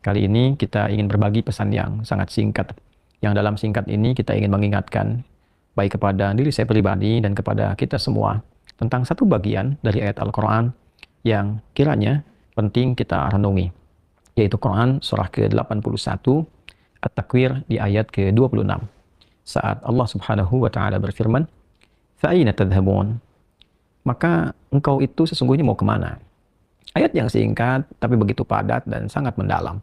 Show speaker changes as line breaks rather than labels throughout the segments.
Kali ini kita ingin berbagi pesan yang sangat singkat. Yang dalam singkat ini kita ingin mengingatkan baik kepada diri saya pribadi dan kepada kita semua tentang satu bagian dari ayat Al-Quran yang kiranya penting kita renungi, yaitu Quran surah ke-81 At-Takwir di ayat ke-26. Saat Allah Subhanahu wa taala berfirman, "Fa aina tadhhabun?" Maka engkau itu sesungguhnya mau kemana? Ayat yang singkat tapi begitu padat dan sangat mendalam,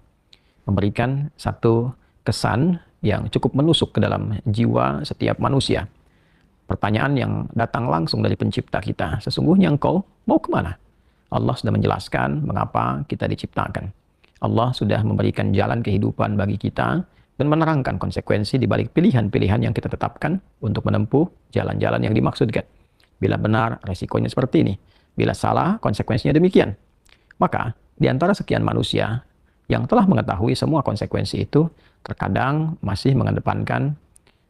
memberikan satu kesan yang cukup menusuk ke dalam jiwa setiap manusia. Pertanyaan yang datang langsung dari pencipta kita, sesungguhnya engkau mau kemana? Allah sudah menjelaskan mengapa kita diciptakan. Allah sudah memberikan jalan kehidupan bagi kita dan menerangkan konsekuensi di balik pilihan-pilihan yang kita tetapkan untuk menempuh jalan-jalan yang dimaksudkan. Bila benar, resikonya seperti ini. Bila salah, konsekuensinya demikian. Maka, di antara sekian manusia yang telah mengetahui semua konsekuensi itu, terkadang masih mengedepankan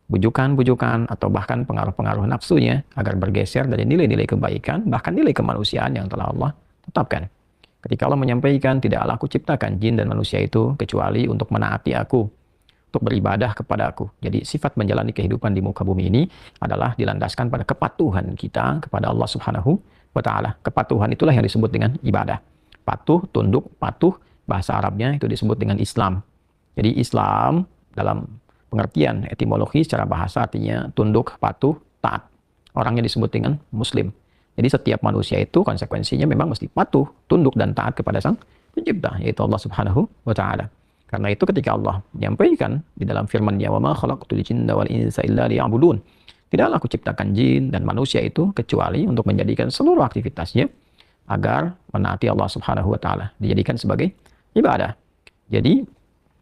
bujukan-bujukan atau bahkan pengaruh-pengaruh nafsunya agar bergeser dari nilai-nilai kebaikan, bahkan nilai kemanusiaan yang telah Allah tetapkan. Ketika Allah menyampaikan, tidaklah aku ciptakan jin dan manusia itu kecuali untuk menaati aku, untuk beribadah kepada aku. Jadi sifat menjalani kehidupan di muka bumi ini adalah dilandaskan pada kepatuhan kita kepada Allah Subhanahu wa taala. Kepatuhan itulah yang disebut dengan ibadah. Patuh, tunduk, patuh, bahasa Arabnya itu disebut dengan Islam. Jadi Islam dalam pengertian etimologi secara bahasa artinya tunduk, patuh, taat. Orangnya disebut dengan Muslim. Jadi setiap manusia itu konsekuensinya memang mesti patuh, tunduk, dan taat kepada Sang Pencipta, yaitu Allah Subhanahu wa taala. Karena itu ketika Allah menyampaikan di dalam firman-Nya, "Wa ma khalaqtul jinna wal insa illa liya'budun." Tidaklah aku ciptakan jin dan manusia itu kecuali untuk menjadikan seluruh aktivitasnya agar menaati Allah Subhanahu wa taala, dijadikan sebagai ibadah. Jadi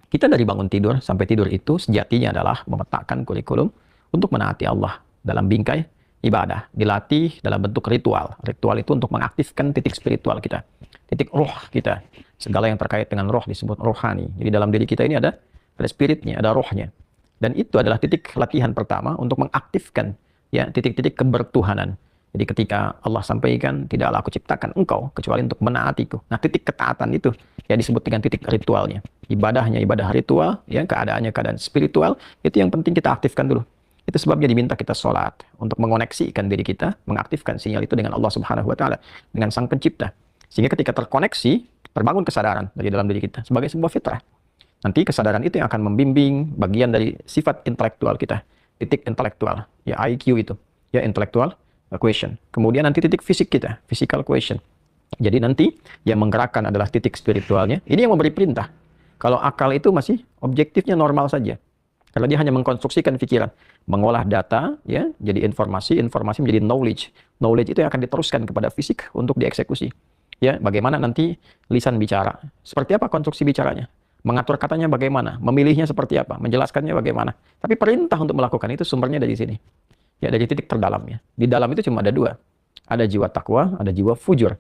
kita dari bangun tidur sampai tidur itu sejatinya adalah memetakan kurikulum untuk menaati Allah dalam bingkai ibadah, dilatih dalam bentuk ritual. Ritual itu untuk mengaktifkan titik spiritual kita, titik roh kita. Segala yang terkait dengan roh disebut rohani. Jadi dalam diri kita ini ada spiritnya, ada rohnya. Dan itu adalah titik latihan pertama untuk mengaktifkan ya titik-titik kebertuhanan. Jadi ketika Allah sampaikan, tidaklah aku ciptakan engkau kecuali untuk menaatiku. Nah, titik ketaatan itu ya disebut dengan titik ritualnya. Ibadahnya ibadah ritual, ya keadaannya keadaan spiritual, itu yang penting kita aktifkan dulu. Itu sebabnya diminta kita sholat untuk mengoneksikan diri kita, mengaktifkan sinyal itu dengan Allah Subhanahu wa taala, dengan Sang Pencipta. Sehingga ketika terkoneksi, terbangun kesadaran dari dalam diri kita sebagai sebuah fitrah. Nanti kesadaran itu yang akan membimbing bagian dari sifat intelektual kita, titik intelektual, ya IQ itu, ya intellectual quotient. Kemudian nanti titik fisik kita, physical quotient. Jadi nanti yang menggerakkan adalah titik spiritualnya. Ini yang memberi perintah. Kalau akal itu masih objektifnya normal saja. Karena dia hanya mengkonstruksikan pikiran, mengolah data, ya, jadi informasi menjadi knowledge. Knowledge itu yang akan diteruskan kepada fisik untuk dieksekusi. Ya, bagaimana nanti lisan bicara? Seperti apa konstruksi bicaranya? Mengatur katanya bagaimana? Memilihnya seperti apa? Menjelaskannya bagaimana? Tapi perintah untuk melakukan itu sumbernya dari sini. Ya, dari titik terdalamnya. Di dalam itu cuma ada dua. Ada jiwa takwa, ada jiwa fujur.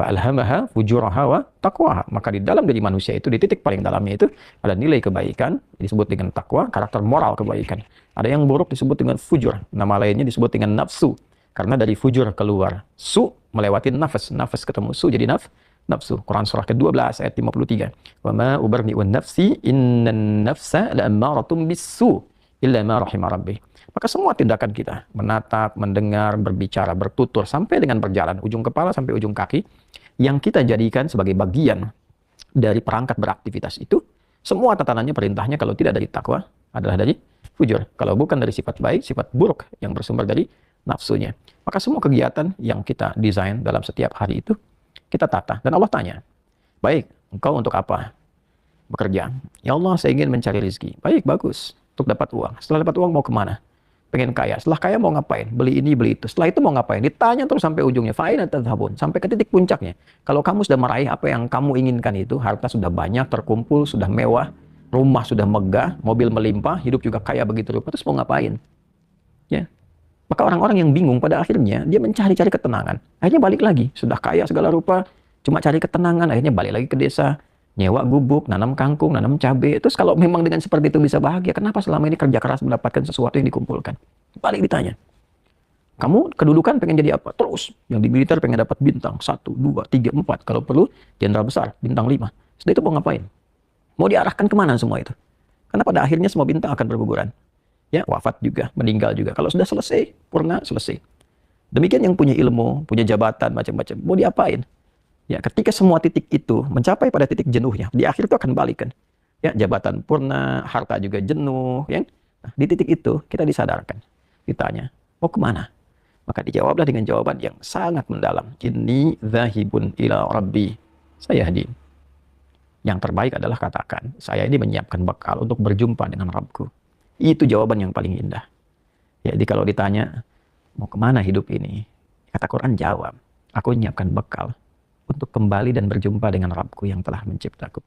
Fa'alhamaha fujuraha wa taqwaha. Maka di dalam diri manusia itu, di titik paling dalamnya itu, ada nilai kebaikan, disebut dengan takwa, karakter moral kebaikan. Ada yang buruk disebut dengan fujur. Nama lainnya disebut dengan nafsu. Karena dari fujur keluar su, melewati nafas. Nafas ketemu su, jadi nafsu. Quran surah ke-12 ayat 53. Wa ma ubarni'un nafsi innan nafsa la'ammaratum bis-su illa ma rahima rabbih. Maka semua tindakan kita, menatap, mendengar, berbicara, bertutur, sampai dengan berjalan, ujung kepala sampai ujung kaki, yang kita jadikan sebagai bagian dari perangkat beraktivitas itu, semua tatanannya, perintahnya kalau tidak dari takwa, adalah dari fujur. Kalau bukan dari sifat baik, sifat buruk yang bersumber dari nafsunya. Maka semua kegiatan yang kita desain dalam setiap hari itu, kita tata. Dan Allah tanya, baik, engkau untuk apa bekerja? Ya Allah, saya ingin mencari rezeki. Baik, bagus. Untuk dapat uang. Setelah dapat uang mau kemana? Pengen kaya. Setelah kaya mau ngapain? Beli ini, beli itu. Setelah itu mau ngapain? Ditanya terus sampai ujungnya. Fa'aina tadhhabun. Sampai ke titik puncaknya. Kalau kamu sudah meraih apa yang kamu inginkan itu, harta sudah banyak, terkumpul, sudah mewah, rumah sudah megah, mobil melimpah, hidup juga kaya begitu rupa, terus mau ngapain? Ya. Maka orang-orang yang bingung pada akhirnya, dia mencari-cari ketenangan. Akhirnya balik lagi. Sudah kaya segala rupa, cuma cari ketenangan. Akhirnya balik lagi ke desa. Nyewa gubuk, nanam kangkung, nanam cabai. Terus kalau memang dengan seperti itu bisa bahagia, kenapa selama ini kerja keras mendapatkan sesuatu yang dikumpulkan? Balik ditanya. Kamu kedudukan pengen jadi apa? Terus. Yang di militer pengen dapat bintang. 1, 2, 3, 4. Kalau perlu, jenderal besar. Bintang 5. Setelah itu mau ngapain? Mau diarahkan kemana semua itu? Karena pada akhirnya semua bintang akan berguguran. Ya, wafat juga, meninggal juga. Kalau sudah selesai, purna selesai. Demikian yang punya ilmu, punya jabatan, macam-macam. Mau diapain? Ya, ketika semua titik itu mencapai pada titik jenuhnya, di akhir itu akan balik kan. Ya, jabatan purna, harta juga jenuh, ya. Nah, di titik itu kita disadarkan, ditanya, mau kemana? Maka dijawablah dengan jawaban yang sangat mendalam. Inni zahibun ila rabbi. Saya hadir. Yang terbaik adalah katakan, saya ini menyiapkan bekal untuk berjumpa dengan Rabbku. Itu jawaban yang paling indah. Jadi kalau ditanya, mau kemana hidup ini? Kata Quran jawab, aku menyiapkan bekal untuk kembali dan berjumpa dengan Rabbku yang telah menciptaku.